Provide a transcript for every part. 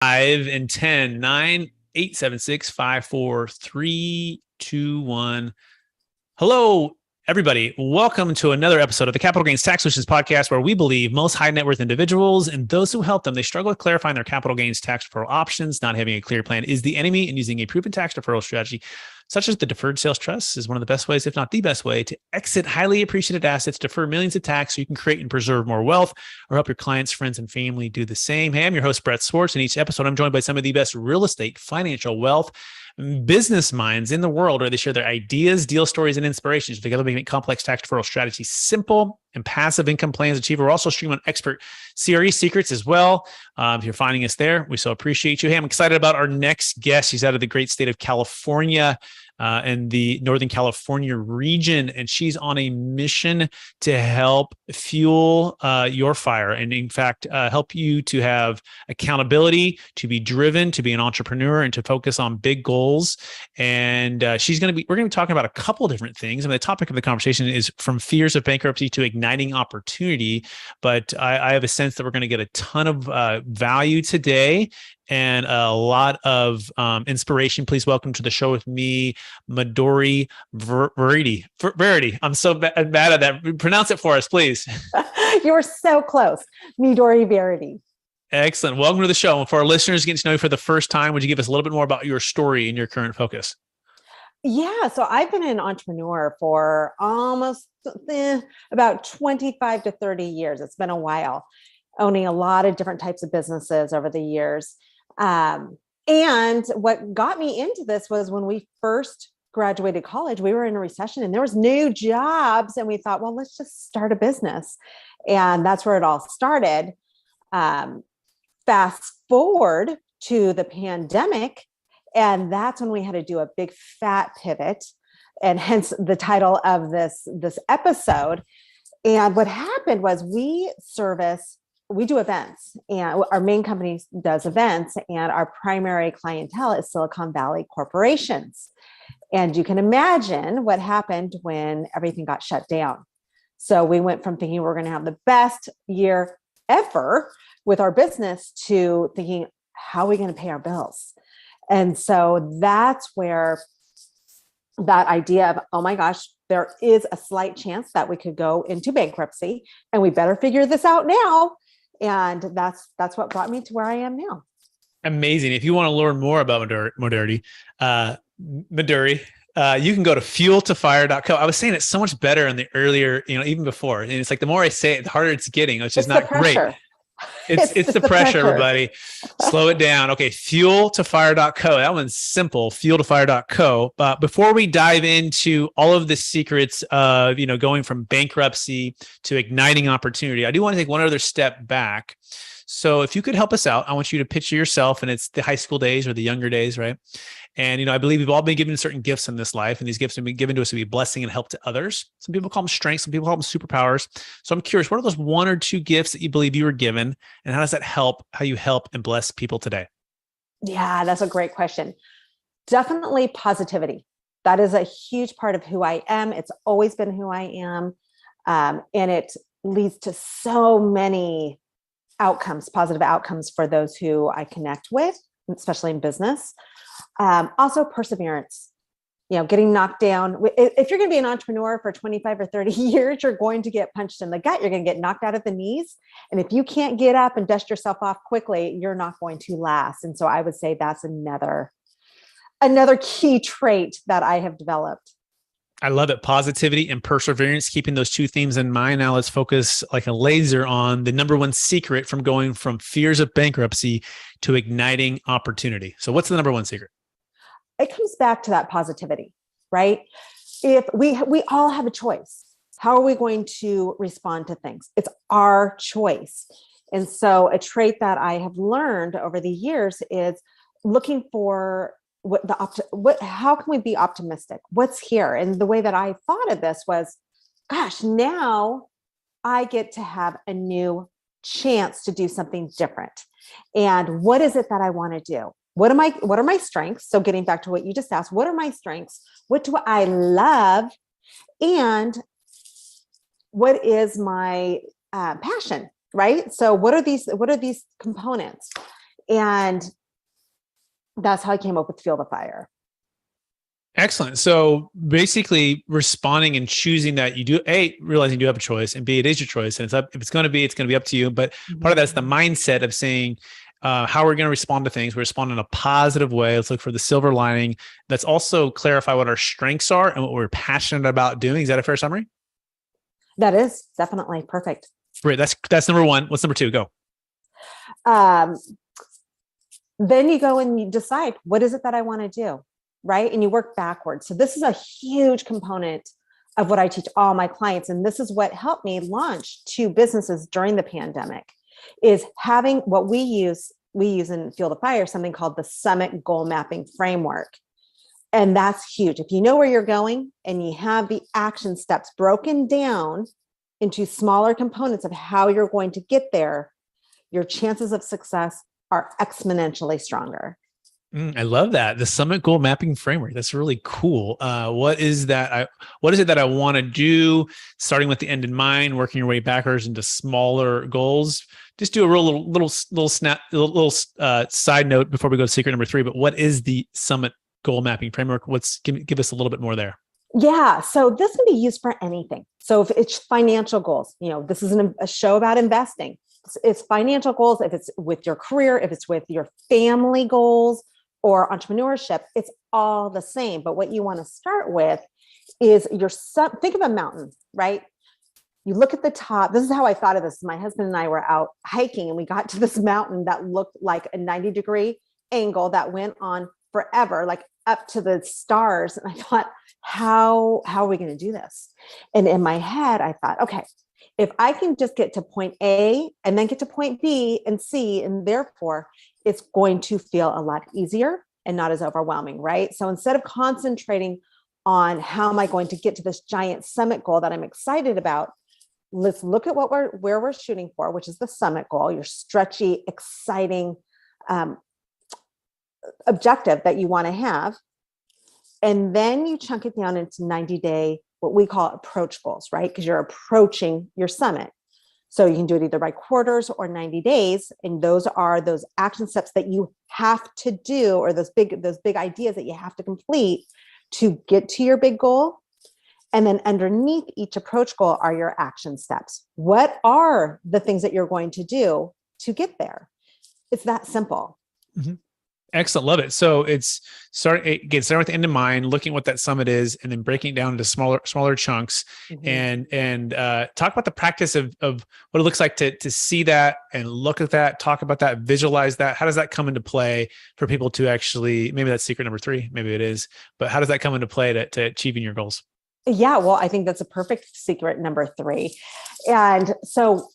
5 and 10, 9, 8, 7, 6, 5, 4, 3, 2, 1. Hello, everybody. Welcome to another episode of the Capital Gains Tax Solutions podcast, where we believe most high net worth individuals and those who help them, they struggle with clarifying their capital gains tax deferral options. Not having a clear plan is the enemy, and using a proven tax deferral strategy such as the Deferred Sales Trust is one of the best ways, if not the best way, to exit highly appreciated assets, defer millions of tax so you can create and preserve more wealth, or help your clients, friends, and family do the same. Hey, I'm your host, Brett Swarts. In each episode, I'm joined by some of the best real estate, financial, wealth, business minds in the world, where they share their ideas, deal stories, and inspirations. Together, we make complex tax deferral strategies simple and passive income plans achievable. We're also streaming on expert CRE secrets as well. If you're finding us there, we so appreciate you. Hey, I'm excited about our next guest. She's out of the great state of California, and the Northern California region, and she's on a mission to help fuel your fire, and in fact, help you to have accountability, to be driven, to be an entrepreneur, and to focus on big goals. And we're going to be talking about a couple of different things. I mean, the topic of the conversation is from fears of bankruptcy to igniting opportunity. But I have a sense that we're going to get a ton of value today and a lot of inspiration. Please welcome to the show with me, Midori Verity. Verity. I'm so bad at that. Pronounce it for us, please. You were so close. Midori Verity. Excellent. Welcome to the show. And for our listeners getting to know you for the first time, would you give us a little bit more about your story and your current focus? Yeah. So I've been an entrepreneur for almost about 25 to 30 years. It's been a while, owning a lot of different types of businesses over the years. And what got me into this was when we first graduated college, we were in a recession and there was no jobs. And we thought, well, let's just start a business. And that's where it all started. Fast forward to the pandemic. And that's when we had to do a big fat pivot, and hence the title of this episode. And what happened was we do events, and our main company does events, and our primary clientele is Silicon Valley corporations. And you can imagine what happened when everything got shut down. So we went from thinking we're going to have the best year ever with our business to thinking, how are we going to pay our bills? And so that's where that idea of, oh my gosh, there is a slight chance that we could go into bankruptcy, and we better figure this out now. And that's what brought me to where I am now. Amazing. If you want to learn more about Midori, you can go to fueltofire.co. I was saying it so much better in the earlier, even before. And it's like, the more I say it, the harder it's getting, which is not great. It's the pressure, everybody. Slow it down. Okay. Fueltofire.co. That one's simple. Fueltofire.co. But before we dive into all of the secrets of, going from bankruptcy to igniting opportunity, I do want to take one other step back. So if you could help us out, I want you to picture yourself, and it's the high school days or the younger days, right? And, I believe we've all been given certain gifts in this life, and these gifts have been given to us to be a blessing and help to others. Some people call them strengths. Some people call them superpowers. So I'm curious, what are those one or two gifts that you believe you were given, and how does that help how you help and bless people today? Yeah, that's a great question. Definitely positivity. That is a huge part of who I am. It's always been who I am. And it leads to so many positive outcomes for those who I connect with, especially in business. Also perseverance, getting knocked down. If you're going to be an entrepreneur for 25 or 30 years, you're going to get punched in the gut. You're going to get knocked out at the knees. And if you can't get up and dust yourself off quickly, you're not going to last. And so I would say that's another key trait that I have developed. I love it. Positivity and perseverance, keeping those two themes in mind. Now let's focus like a laser on the number one secret from going from fears of bankruptcy to igniting opportunity. So what's the number one secret? It comes back to that positivity, right? If we all have a choice, how are we going to respond to things? It's our choice. And so a trait that I have learned over the years is looking for how can we be optimistic? What's here? And the way that I thought of this was, gosh, now I get to have a new chance to do something different. And what is it that I want to do? What are my strengths? So getting back to what you just asked, what are my strengths? What do I love? And what is my passion, right? So what are these components? And that's how I came up with Feel the Fire. Excellent. So basically responding and choosing that you do, A, realizing you do have a choice, and B, it is your choice. And it's up, if it's going to be up to you. But part of that's the mindset of saying, how we're going to respond to things. We respond in a positive way. Let's look for the silver lining. Let's also clarify what our strengths are and what we're passionate about doing. Is that a fair summary? That is definitely perfect. Great. That's number one. What's number two? Go. Then you go and you decide, what is it that I want to do? Right. And you work backwards. So this is a huge component of what I teach all my clients. And this is what helped me launch 2 businesses during the pandemic, is having what we use in Feel the Fire, something called the Summit Goal Mapping Framework. And that's huge. If you know where you're going and you have the action steps broken down into smaller components of how you're going to get there, your chances of success are exponentially stronger. I love that. The Summit Goal Mapping Framework. That's really cool. What is that? What is it that I want to do? Starting with the end in mind, working your way backwards into smaller goals. Just do a little side note before we go to secret number 3. But what is the Summit Goal Mapping Framework? Give us a little bit more there. Yeah. So this can be used for anything. So if it's financial goals, this is a show about investing. It's financial goals. If it's with your career, if it's with your family goals or entrepreneurship, it's all the same. But what you want to start with is think of a mountain, right? You look at the top. This is how I thought of this. My husband and I were out hiking and we got to this mountain that looked like a 90-degree angle that went on forever, like up to the stars. And I thought, how are we going to do this? And in my head, I thought, okay, if I can just get to point A and then get to point B and C, and therefore it's going to feel a lot easier and not as overwhelming, right? So instead of concentrating on how am I going to get to this giant summit goal that I'm excited about, let's look at where we're shooting for, which is the summit goal, your stretchy, exciting objective that you want to have. And then you chunk it down into 90-day, what we call approach goals, right? Because you're approaching your summit. So you can do it either by quarters or 90 days. And those are those action steps that you have to do, or those big ideas that you have to complete to get to your big goal. And then underneath each approach goal are your action steps. What are the things that you're going to do to get there? It's that simple. Mm-hmm. Excellent. Love it. So it's starting with the end in mind, looking at what that summit is, and then breaking it down into smaller chunks, and talk about the practice of what it looks like to see that and look at that, talk about that, visualize that. How does that come into play for people to actually, maybe that's secret number 3, maybe it is, but how does that come into play to achieving your goals? Yeah, well, I think that's a perfect secret number 3. And so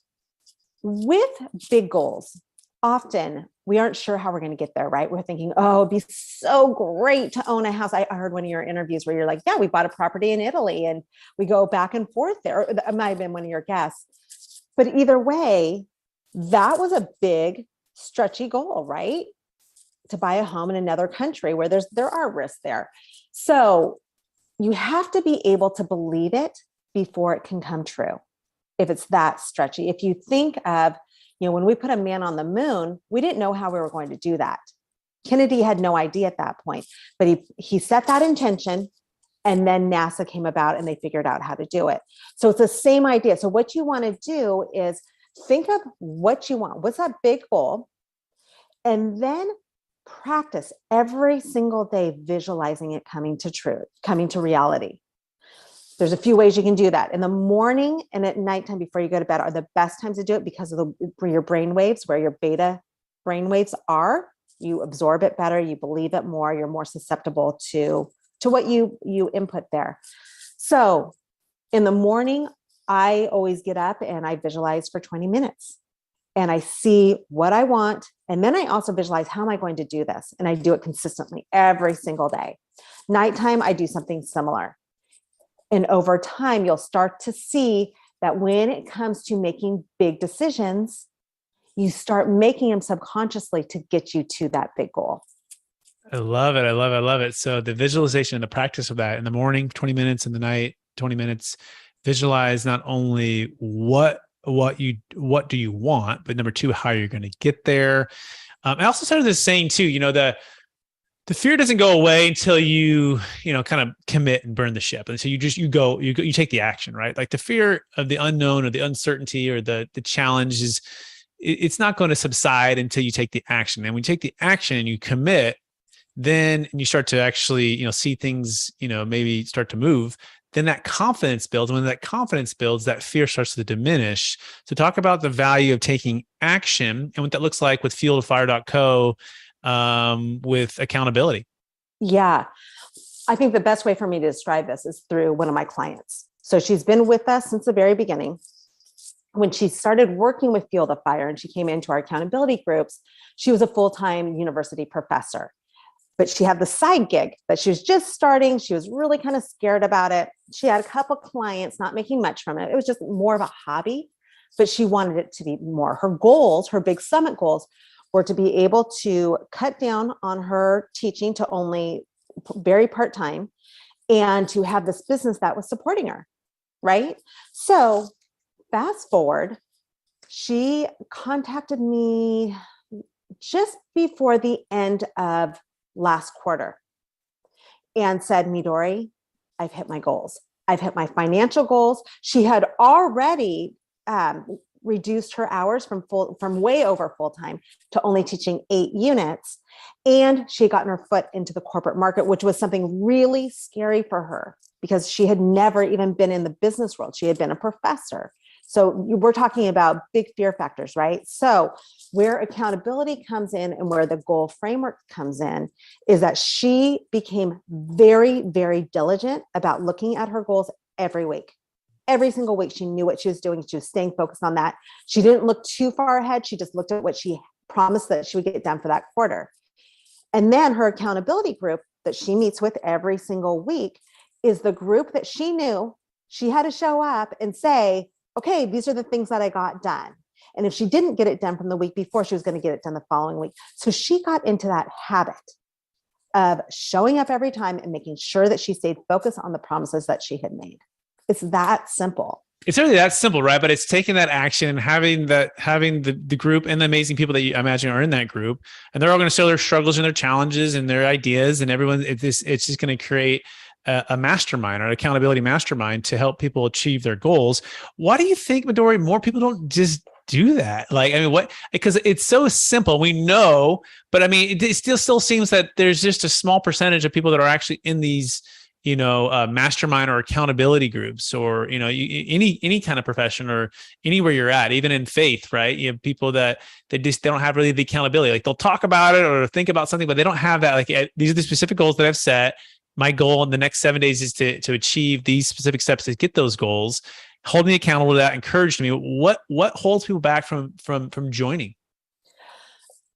with big goals, often we aren't sure how we're going to get there, right? We're thinking, oh, it'd be so great to own a house. I heard one of your interviews where you're like, yeah, we bought a property in Italy and we go back and forth there. Or that might have been one of your guests. But either way, that was a big, stretchy goal, right? To buy a home in another country where there are risks there. So you have to be able to believe it before it can come true. If it's that stretchy, if you think of, when we put a man on the moon, we didn't know how we were going to do that. Kennedy had no idea at that point, but he set that intention, and then NASA came about and they figured out how to do it. So it's the same idea. So what you want to do is think of what you want. What's that big goal? And then practice every single day visualizing it coming to reality. There's a few ways you can do that. In the morning and at nighttime before you go to bed are the best times to do it because of your brain waves, where your beta brain waves are. You absorb it better, you believe it more, you're more susceptible to what you input there. So in the morning, I always get up and I visualize for 20 minutes and I see what I want. And then I also visualize, how am I going to do this? And I do it consistently every single day. Nighttime, I do something similar. And over time, you'll start to see that when it comes to making big decisions, you start making them subconsciously to get you to that big goal. I love it. I love it. So the visualization and the practice of that in the morning, 20 minutes, in the night, 20 minutes, visualize not only what do you want, but number 2, how you're going to get there. I also started this saying too, the fear doesn't go away until you kind of commit and burn the ship. And so you take the action, right? Like the fear of the unknown or the uncertainty or the challenge it's not going to subside until you take the action. And when you take the action and you commit, then you start to actually, see things, maybe start to move. Then that confidence builds. When that confidence builds, that fear starts to diminish. So talk about the value of taking action and what that looks like with fieldofire.co. With accountability. Yeah. I think the best way for me to describe this is through one of my clients. So she's been with us since the very beginning. When she started working with Field of Fire and she came into our accountability groups, she was a full-time university professor, but she had the side gig that she was just starting. She was really kind of scared about it. She had a couple clients, not making much from it. It was just more of a hobby, but she wanted it to be more. Her goals, her big summit goals, were to be able to cut down on her teaching to only very part-time and to have this business that was supporting her, right? So fast forward, she contacted me just before the end of last quarter and said, Midori, I've hit my goals. I've hit my financial goals. She had already reduced her hours from way over full-time to only teaching 8 units. And she had gotten her foot into the corporate market, which was something really scary for her because she had never even been in the business world. She had been a professor. So we're talking about big fear factors, right? So where accountability comes in and where the goal framework comes in is that she became very, very diligent about looking at her goals every week. Every single week, she knew what she was doing. She was staying focused on that. She didn't look too far ahead. She just looked at what she promised that she would get done for that quarter. And then her accountability group that she meets with every single week is the group that she knew she had to show up and say, okay, these are the things that I got done. And if she didn't get it done from the week before, she was going to get it done the following week. So she got into that habit of showing up every time and making sure that she stayed focused on the promises that she had made. It's that simple. It's really that simple, right? But it's taking that action and having the group and the amazing people that you imagine are in that group, and they're all going to share their struggles and their challenges and their ideas, and everyone. It's just going to create a mastermind or an accountability mastermind to help people achieve their goals. Why do you think, Midori, more people don't just do that? Because it's so simple. We know, but I mean, it still seems that there's just a small percentage of people that are actually in these mastermind or accountability groups, or any kind of profession or anywhere you're at, even in faith, right? You have people that they don't have really the accountability. Like they'll talk about it or think about something, but they don't have that. Like these are the specific goals that I've set. My goal in the next 7 days is to achieve these specific steps to get those goals. Hold me accountable to that. Encouraged me. What holds people back from joining?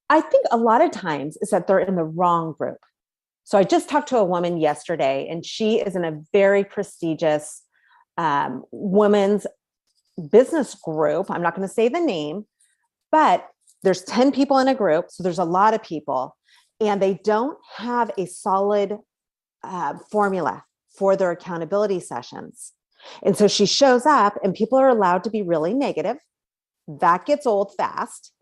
I think a lot of times is that they're in the wrong group. So I just talked to a woman yesterday, and she is in a very prestigious women's business group. I'm not going to say the name, but there's 10 people in a group. So there's a lot of people, and they don't have a solid formula for their accountability sessions. And so she shows up and people are allowed to be really negative. That gets old fast.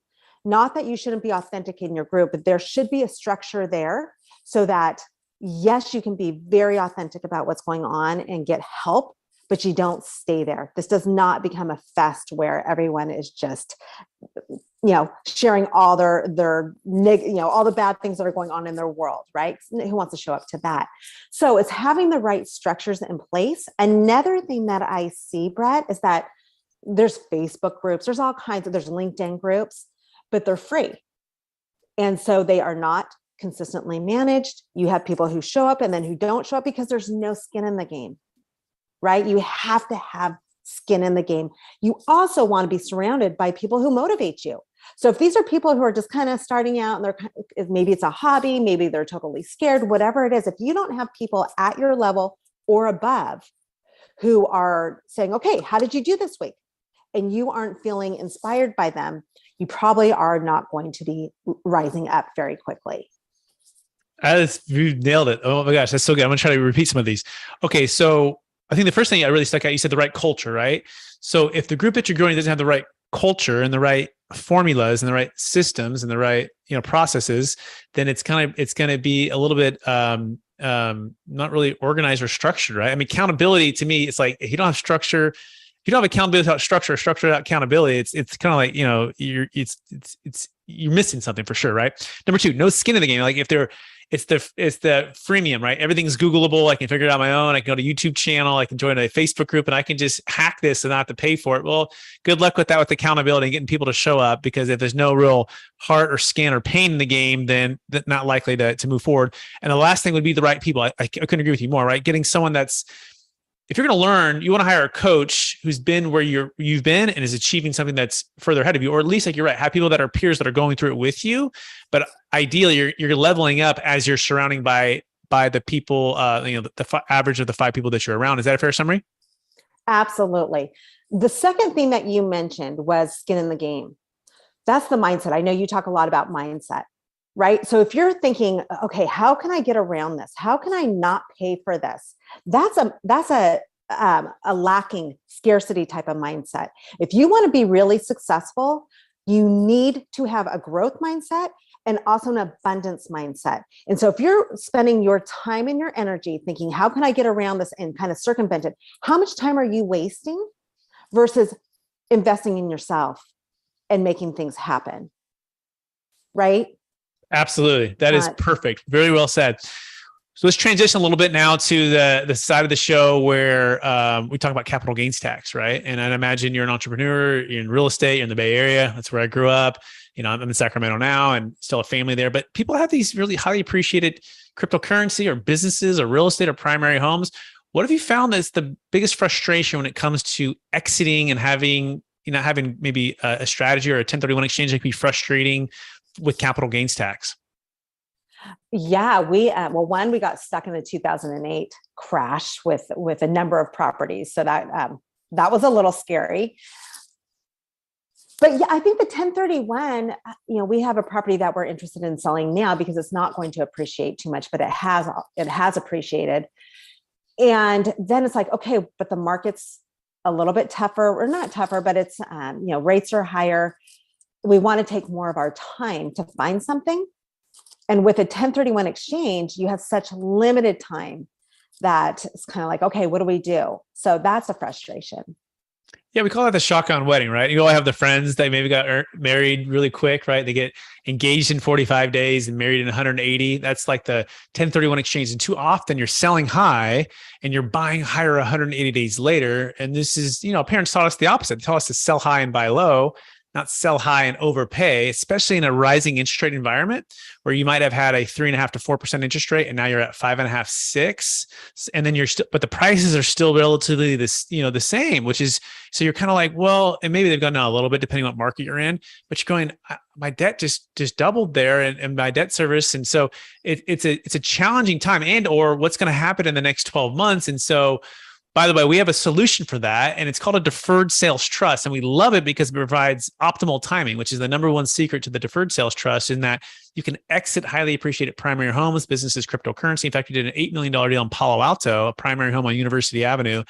Not that you shouldn't be authentic in your group, but there should be a structure there so that, yes, you can be very authentic about what's going on and get help, but you don't stay there. This does not become a fest where everyone is just, sharing all all the bad things that are going on in their world, right? Who wants to show up to that? So it's having the right structures in place. Another thing that I see, Brett, is that there's Facebook groups, there's LinkedIn groups, but they're free. And so they are not consistently managed. You have people who show up and then who don't show up because there's no skin in the game, right? You have to have skin in the game. You also want to be surrounded by people who motivate you. So if these are people who are just kind of starting out and maybe it's a hobby, maybe they're totally scared, whatever it is, if you don't have people at your level or above who are saying, okay, how did you do this week? And you aren't feeling inspired by them, you probably are not going to be rising up very quickly. You nailed it. Oh my gosh, that's so good. I'm going to try to repeat some of these. Okay, so I think the first thing that really stuck out, you said the right culture, right? So if the group that you're growing doesn't have the right culture and the right formulas and the right systems and the right, processes, then it's going to be a little bit, not really organized or structured, right? I mean, accountability to me, it's like, if you don't have structure, if you don't have accountability without structure, structure without accountability, it's kind of like, you're missing something for sure, right? Number two, no skin in the game. Like it's the freemium, right? Everything's Googleable. I can figure it out on my own. I can go to YouTube channel. I can join a Facebook group, and I can just hack this and not have to pay for it. Well, good luck with that, with accountability and getting people to show up, because if there's no real heart or skin or pain in the game, then that's not likely to move forward. And the last thing would be the right people. I couldn't agree with you more, right? Getting someone that's, if you're going to learn, you want to hire a coach who's been where you've been and is achieving something that's further ahead of you, or at least, like, you're right, have people that are peers that are going through it with you. But ideally, you're leveling up as you're surrounding by the people, the average of the 5 people that you're around. Is that a fair summary? Absolutely. The second thing that you mentioned was skin in the game. That's the mindset. I know you talk a lot about mindset, right? So if you're thinking, okay, how can I get around this? How can I not pay for this? That's a lacking scarcity type of mindset. If you want to be really successful, you need to have a growth mindset and also an abundance mindset. And so if you're spending your time and your energy thinking, how can I get around this and kind of circumvent it? How much time are you wasting versus investing in yourself and making things happen? Right? Absolutely. That is perfect. Very well said. So let's transition a little bit now to the side of the show where we talk about capital gains tax, right? And I'd imagine you're an entrepreneur, you're in real estate, you're in the Bay Area. That's where I grew up. I'm in Sacramento now and still a family there. But people have these really highly appreciated cryptocurrency or businesses or real estate or primary homes. What have you found that's the biggest frustration when it comes to exiting and having maybe a strategy or a 1031 exchange that can be frustrating with capital gains tax? Yeah, we got stuck in the 2008 crash with a number of properties, so that was a little scary. But yeah, I think the 1031, we have a property that we're interested in selling now because it's not going to appreciate too much, but it has appreciated. And then it's like, okay, but the market's a little bit tougher, or not tougher, but it's rates are higher. We want to take more of our time to find something. And with a 1031 exchange, you have such limited time that it's kind of like, okay, what do we do? So that's a frustration. Yeah, we call that the shotgun wedding, right? You all have the friends that maybe got married really quick, right? They get engaged in 45 days and married in 180. That's like the 1031 exchange. And too often you're selling high and you're buying higher 180 days later. And this is, parents taught us the opposite. They taught us to sell high and buy low, not sell high and overpay, especially in a rising interest rate environment where you might have had a 3.5% to 4% interest rate, and now you're at 5.5%, 6%, and then you're still, but the prices are still relatively the same, which is, so you're kind of like, well, and maybe they've gone down a little bit depending on what market you're in, but you're going, my debt just doubled there, and my debt service, and so it's a challenging time, and or what's going to happen in the next 12 months, and so. By the way, we have a solution for that, and it's called a Deferred Sales Trust. And we love it because it provides optimal timing, which is the number one secret to the Deferred Sales Trust, in that you can exit highly appreciated primary homes, businesses, cryptocurrency. In fact, we did an $8 million deal in Palo Alto, a primary home on University Avenue,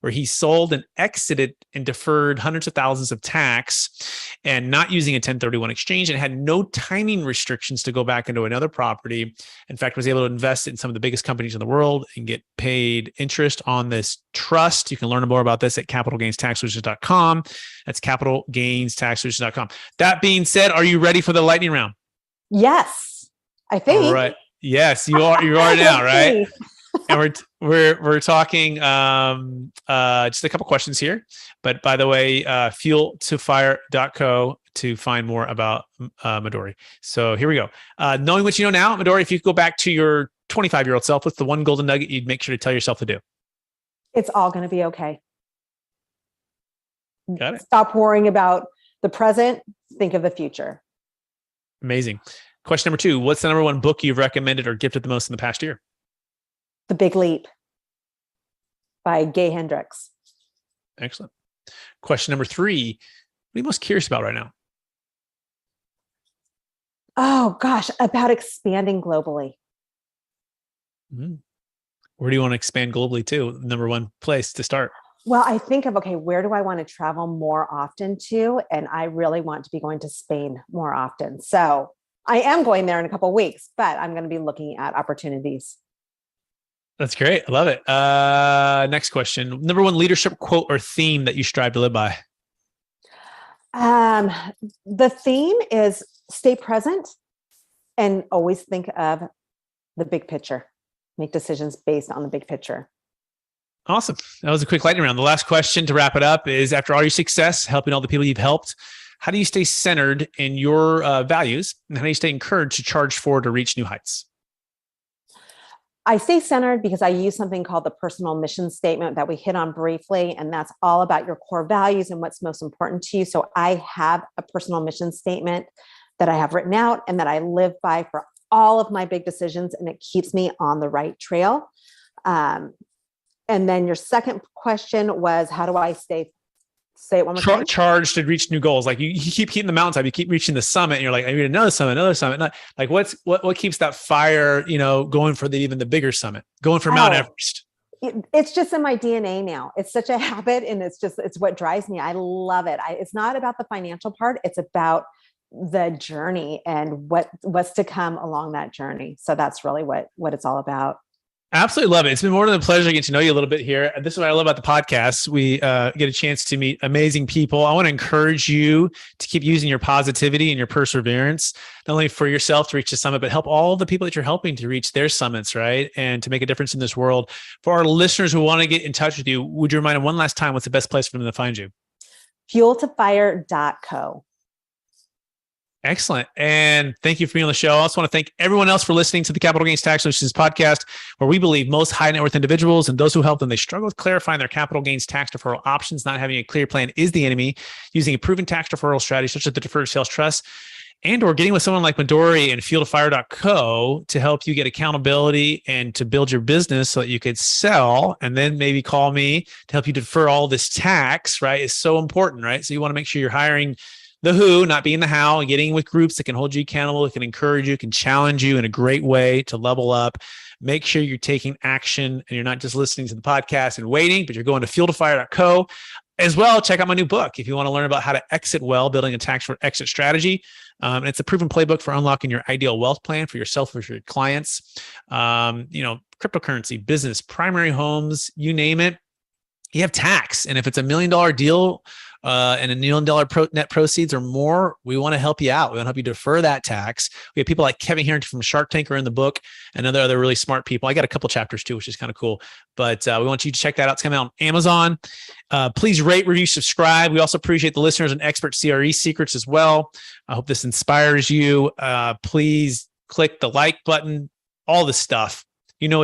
where he sold and exited and deferred hundreds of thousands of tax and not using a 1031 exchange, and had no timing restrictions to go back into another property. In fact, was able to invest in some of the biggest companies in the world and get paid interest on this trust. You can learn more about this at capitalgainstaxsolutions.com. That's capitalgainstaxsolutions.com. That being said, are you ready for the lightning round? Yes, I think. All right. Yes, you are. You are now, right? And we're talking just a couple questions here. But by the way, fueltofire.co to find more about Midori. So here we go. Knowing what you know now, Midori, if you could go back to your 25-year-old self, what's the one golden nugget you'd make sure to tell yourself to do? It's all going to be okay. Got it. Stop worrying about the present. Think of the future. Amazing. Question number 2. What's the number one book you've recommended or gifted the most in the past year? The Big Leap by Gay Hendricks. Excellent. Question number 3. What are you most curious about right now? Oh, gosh, about expanding globally. Mm-hmm. Where do you want to expand globally to? Number one place to start? Well, I think of, okay, where do I want to travel more often to? And I really want to be going to Spain more often. So I am going there in a couple of weeks, but I'm going to be looking at opportunities. That's great. I love it. Next question. Number one leadership quote or theme that you strive to live by? The theme is stay present and always think of the big picture. Make decisions based on the big picture. Awesome. That was a quick lightning round. The last question to wrap it up is, after all your success, helping all the people you've helped, how do you stay centered in your values, and how do you stay encouraged to charge forward to reach new heights? I stay centered because I use something called the personal mission statement that we hit on briefly, and that's all about your core values and what's most important to you. So I have a personal mission statement that I have written out and that I live by for all of my big decisions, and it keeps me on the right trail. And then your second question was, how do I say it one more time? Charged to reach new goals. Like you keep hitting the mountaintop, you keep reaching the summit, and you're like, I need another summit. Not like what keeps that fire, going for even the bigger summit, going for Mount Everest. It's just in my DNA now. It's such a habit, and it's what drives me. I love it. It's not about the financial part. It's about the journey and what's to come along that journey. So that's really what it's all about. Absolutely love it. It's been more than a pleasure getting to know you a little bit here. This is what I love about the podcast. We get a chance to meet amazing people. I want to encourage you to keep using your positivity and your perseverance, not only for yourself to reach the summit, but help all the people that you're helping to reach their summits, right? And to make a difference in this world. For our listeners who want to get in touch with you, would you remind them one last time, what's the best place for them to find you? fueltofire.co. Excellent. And thank you for being on the show. I also want to thank everyone else for listening to the Capital Gains Tax Solutions podcast, where we believe most high net worth individuals and those who help them, they struggle with clarifying their capital gains tax deferral options. Not having a clear plan is the enemy. Using a proven tax deferral strategy, such as the Deferred Sales Trust, or getting with someone like Midori and fueltofire.co to help you get accountability and to build your business so that you could sell, and then maybe call me to help you defer all this tax, right? Is so important, right? So you want to make sure you're hiring the who, not being the how, and getting with groups that can hold you accountable, that can encourage you, can challenge you in a great way to level up. Make sure you're taking action and you're not just listening to the podcast and waiting, but you're going to fueltofire.co. As well, check out my new book if you want to learn about how to exit well, building a tax exit strategy. And it's a proven playbook for unlocking your ideal wealth plan for yourself or for your clients. Cryptocurrency, business, primary homes, you name it. You have tax. And if it's $1 million deal, and $1 million net proceeds or more, we want to help you out. We want to help you defer that tax. We have people like Kevin Harrington from Shark Tank are in the book, and other really smart people. I got a couple chapters too, which is kind of cool. But we want you to check that out. It's coming out on Amazon. Please rate, review, subscribe. We also appreciate the listeners and expert CRE secrets as well. I hope this inspires you. Please click the like button, all this stuff.